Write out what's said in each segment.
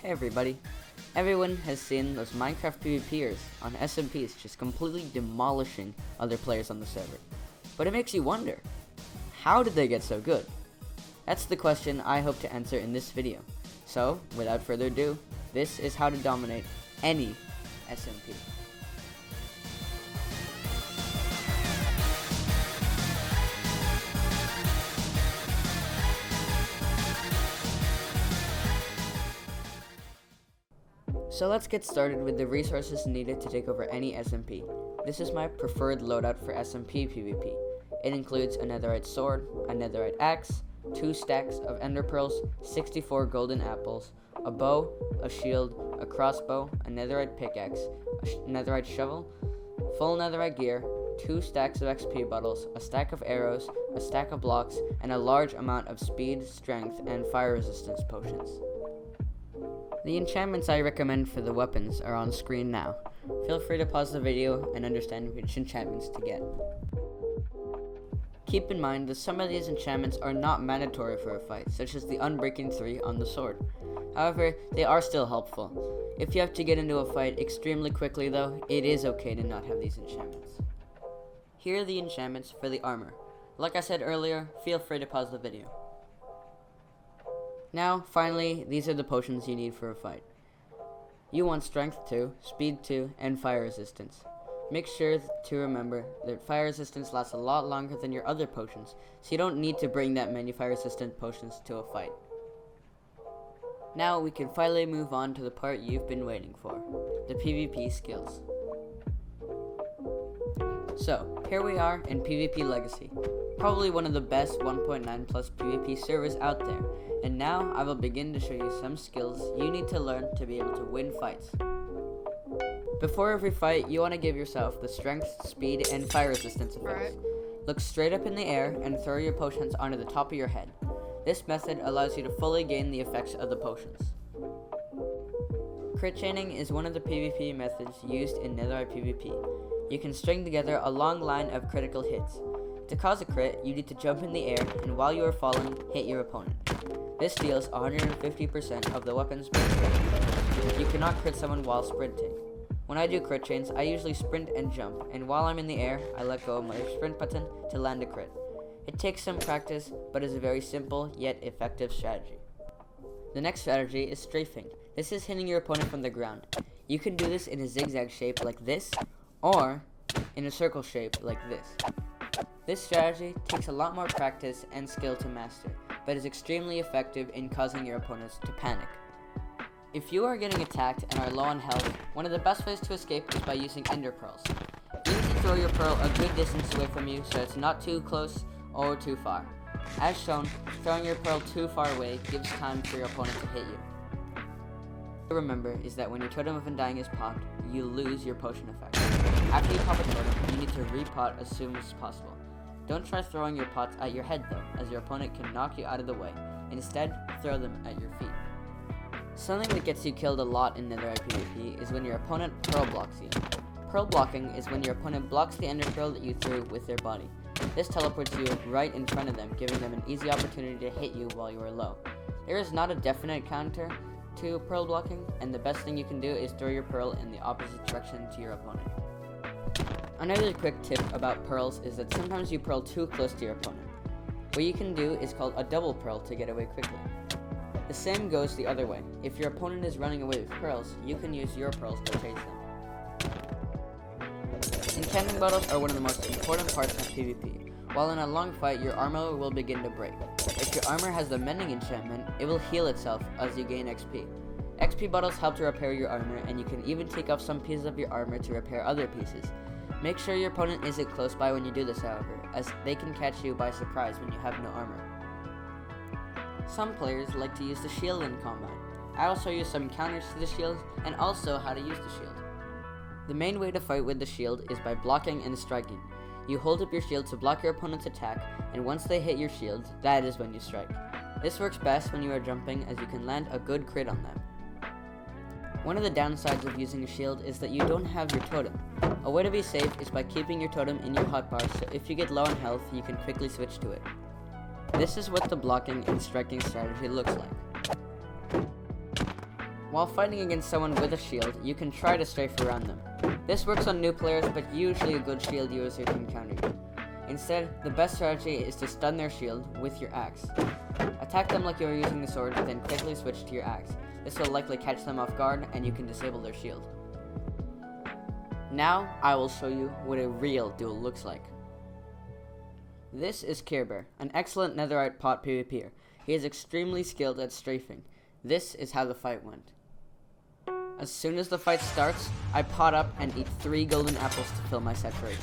Hey everybody. Everyone has seen those Minecraft PvPers on SMPs just completely demolishing other players on the server. But it makes you wonder, how did they get so good? That's the question I hope to answer in this video. So, without further ado, this is how to dominate any SMP. So let's get started with the resources needed to take over any SMP. This is my preferred loadout for SMP PVP. It includes a netherite sword, a netherite axe, 2 stacks of ender pearls, 64 golden apples, a bow, a shield, a crossbow, a netherite pickaxe, a netherite shovel, full netherite gear, 2 stacks of XP bottles, a stack of arrows, a stack of blocks, and a large amount of speed, strength, and fire resistance potions. The enchantments I recommend for the weapons are on screen now. Feel free to pause the video and understand which enchantments to get. Keep in mind that some of these enchantments are not mandatory for a fight, such as the Unbreaking 3 on the sword. However, they are still helpful. If you have to get into a fight extremely quickly though, it is okay to not have these enchantments. Here are the enchantments for the armor. Like I said earlier, feel free to pause the video. Now, finally, these are the potions you need for a fight. You want strength 2, speed 2, and fire resistance. Make sure to remember that fire resistance lasts a lot longer than your other potions, so you don't need to bring that many fire resistant potions to a fight. Now we can finally move on to the part you've been waiting for, the PvP skills. So, here we are in PvP Legacy, probably one of the best 1.9 plus PvP servers out there, and now I will begin to show you some skills you need to learn to be able to win fights. Before every fight, you want to give yourself the strength, speed, and fire resistance effects. Look straight up in the air and throw your potions onto the top of your head. This method allows you to fully gain the effects of the potions. Crit chaining is one of the PvP methods used in netherite PvP. You can string together a long line of critical hits. To cause a crit, you need to jump in the air and while you are falling, hit your opponent. This deals 150% of the weapon's base rate. You cannot crit someone while sprinting. When I do crit chains, I usually sprint and jump, and while I'm in the air, I let go of my sprint button to land a crit. It takes some practice, but is a very simple yet effective strategy. The next strategy is strafing. This is hitting your opponent from the ground. You can do this in a zigzag shape like this, or in a circle shape like this. This strategy takes a lot more practice and skill to master, but is extremely effective in causing your opponents to panic. If you are getting attacked and are low on health, one of the best ways to escape is by using ender pearls. You need to throw your pearl a good distance away from you so it's not too close or too far. As shown, throwing your pearl too far away gives time for your opponent to hit you. What to remember is that when your totem of undying is popped, you lose your potion effect. After you pop a totem, you need to repot as soon as possible. Don't try throwing your pots at your head though, as your opponent can knock you out of the way. Instead, throw them at your feet. Something that gets you killed a lot in netherite PvP is when your opponent pearl blocks you. Pearl blocking is when your opponent blocks the ender pearl that you threw with their body. This teleports you right in front of them, giving them an easy opportunity to hit you while you are low. There is not a definite counter to pearl blocking, and the best thing you can do is throw your pearl in the opposite direction to your opponent. Another quick tip about pearls is that sometimes you pearl too close to your opponent. What you can do is called a double pearl to get away quickly. The same goes the other way. If your opponent is running away with pearls, you can use your pearls to chase them. Enchanting bottles are one of the most important parts of PvP. While in a long fight, your armor will begin to break. If your armor has the mending enchantment, it will heal itself as you gain XP. XP bottles help to repair your armor, and you can even take off some pieces of your armor to repair other pieces. Make sure your opponent isn't close by when you do this, however, as they can catch you by surprise when you have no armor. Some players like to use the shield in combat. I also use some counters to the shield, and also how to use the shield. The main way to fight with the shield is by blocking and striking. You hold up your shield to block your opponent's attack, and once they hit your shield, that is when you strike. This works best when you are jumping, as you can land a good crit on them. One of the downsides of using a shield is that you don't have your totem. A way to be safe is by keeping your totem in your hotbar, so if you get low on health, you can quickly switch to it. This is what the blocking and striking strategy looks like. While fighting against someone with a shield, you can try to strafe around them. This works on new players, but usually a good shield user can counter you. Instead, the best strategy is to stun their shield with your axe. Attack them like you are using the sword, then quickly switch to your axe. This will likely catch them off guard, and you can disable their shield. Now, I will show you what a real duel looks like. This is Kierbear, an excellent netherite pot PvPer. He is extremely skilled at strafing. This is how the fight went. As soon as the fight starts, I pot up and eat 3 golden apples to fill my saturation.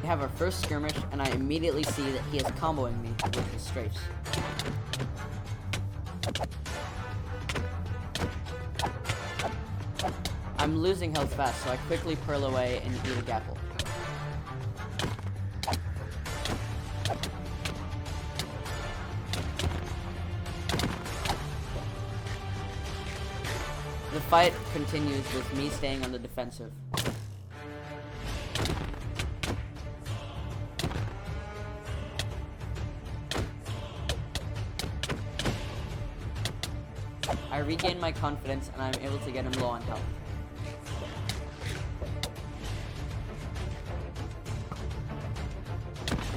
We have our first skirmish, and I immediately see that he is comboing me with his strafes. I'm losing health fast, so I quickly pearl away and eat a gapple. The fight continues with me staying on the defensive. I regain my confidence and I'm able to get him low on health.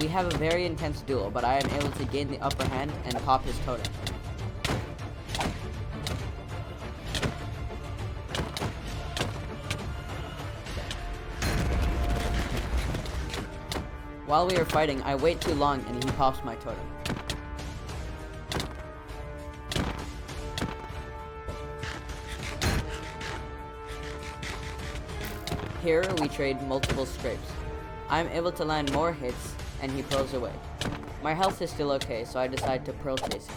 We have a very intense duel, but I am able to gain the upper hand and pop his totem. While we are fighting, I wait too long and he pops my totem. Here we trade multiple scrapes. I am able to land more hits and he pearls away. My health is still okay, so I decide to pearl chase him.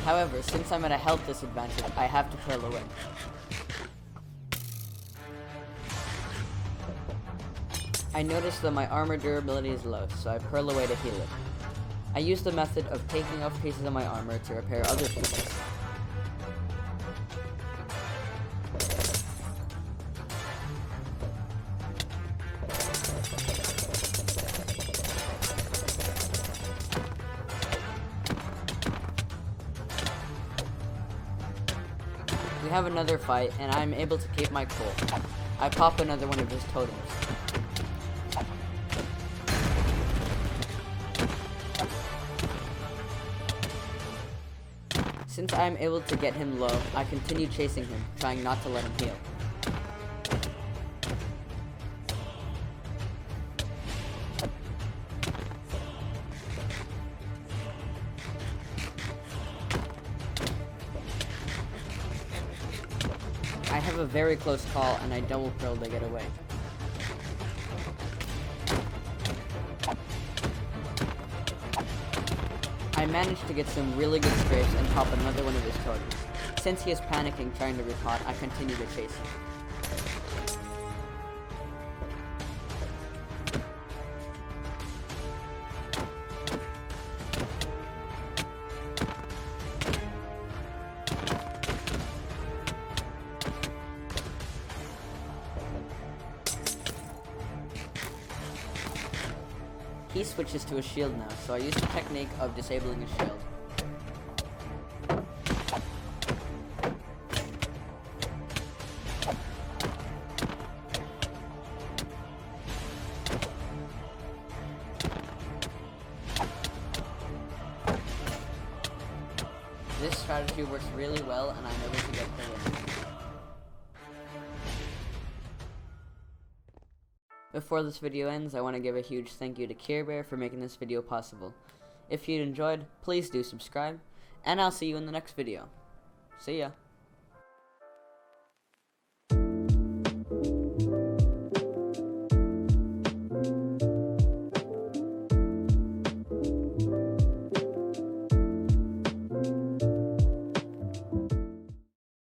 However, since I'm at a health disadvantage, I have to pearl away. I notice that my armor durability is low, so I pearl away to heal it. I use the method of taking off pieces of my armor to repair other pieces. We have another fight, and I am able to keep my cool. I pop another one of his totems. Since I am able to get him low, I continue chasing him, trying not to let him heal. I have a very close call and I double pearl to get away. I managed to get some really good strafes and pop another one of his totems. Since he is panicking trying to repot, I continue to chase him. He switches to a shield now, so I use the technique of disabling his shield. This strategy works really well and I'm able to get the win. Before this video ends, I want to give a huge thank you to Kierbear for making this video possible. If you enjoyed, please do subscribe, and I'll see you in the next video. See ya!